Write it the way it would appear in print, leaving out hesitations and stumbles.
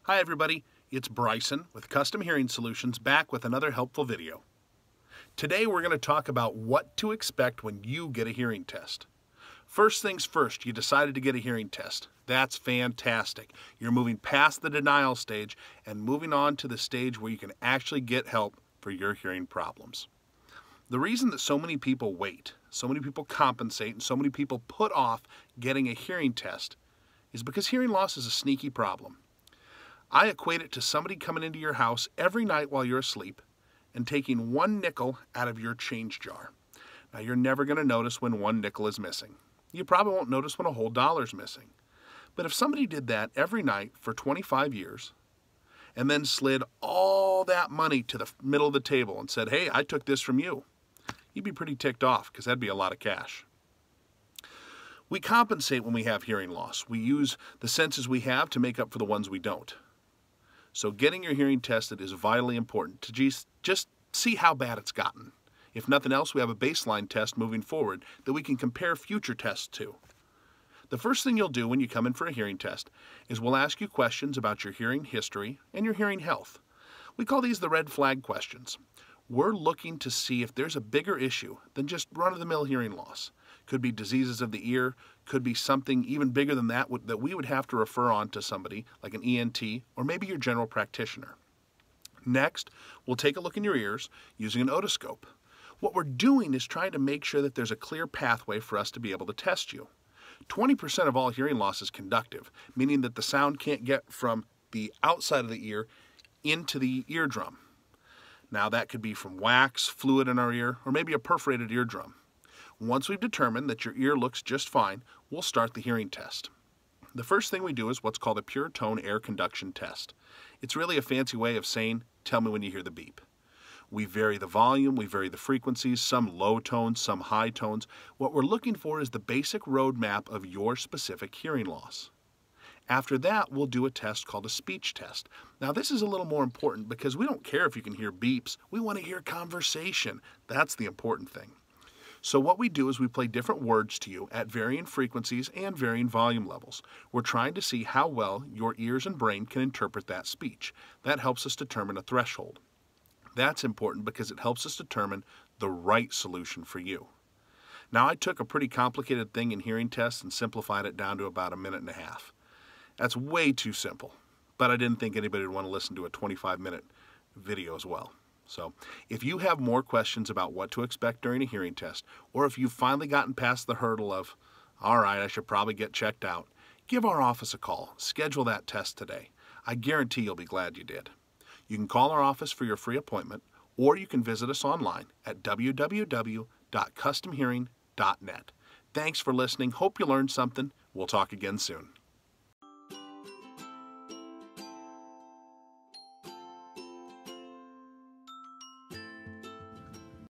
Hi everybody, it's Bryson with Custom Hearing Solutions back with another helpful video. Today we're going to talk about what to expect when you get a hearing test. First things first, you decided to get a hearing test. That's fantastic. You're moving past the denial stage and moving on to the stage where you can actually get help for your hearing problems. The reason that so many people wait, so many people compensate, and so many people put off getting a hearing test is because hearing loss is a sneaky problem. I equate it to somebody coming into your house every night while you're asleep and taking one nickel out of your change jar. Now, you're never going to notice when one nickel is missing. You probably won't notice when a whole dollar's missing. But if somebody did that every night for 25 years and then slid all that money to the middle of the table and said, "Hey, I took this from you," you'd be pretty ticked off because that'd be a lot of cash. We compensate when we have hearing loss. We use the senses we have to make up for the ones we don't. So getting your hearing tested is vitally important to just see how bad it's gotten. If nothing else, we have a baseline test moving forward that we can compare future tests to. The first thing you'll do when you come in for a hearing test is we'll ask you questions about your hearing history and your hearing health. We call these the red flag questions. We're looking to see if there's a bigger issue than just run-of-the-mill hearing loss. Could be diseases of the ear, could be something even bigger than that that we would have to refer on to somebody like an ENT or maybe your general practitioner. Next, we'll take a look in your ears using an otoscope. What we're doing is trying to make sure that there's a clear pathway for us to be able to test you. 20% of all hearing loss is conductive, meaning that the sound can't get from the outside of the ear into the eardrum. Now, that could be from wax, fluid in our ear, or maybe a perforated eardrum. Once we've determined that your ear looks just fine, we'll start the hearing test. The first thing we do is what's called a pure tone air conduction test. It's really a fancy way of saying, tell me when you hear the beep. We vary the volume, we vary the frequencies, some low tones, some high tones. What we're looking for is the basic roadmap of your specific hearing loss. After that, we'll do a test called a speech test. Now, this is a little more important because we don't care if you can hear beeps. We want to hear conversation. That's the important thing. So what we do is we play different words to you at varying frequencies and varying volume levels. We're trying to see how well your ears and brain can interpret that speech. That helps us determine a threshold. That's important because it helps us determine the right solution for you. Now, I took a pretty complicated thing in hearing tests and simplified it down to about a minute and a half. That's way too simple, but I didn't think anybody would want to listen to a 25-minute video as well. So if you have more questions about what to expect during a hearing test, or if you've finally gotten past the hurdle of, all right, I should probably get checked out, give our office a call. Schedule that test today. I guarantee you'll be glad you did. You can call our office for your free appointment, or you can visit us online at www.customhearing.net. Thanks for listening. Hope you learned something. We'll talk again soon.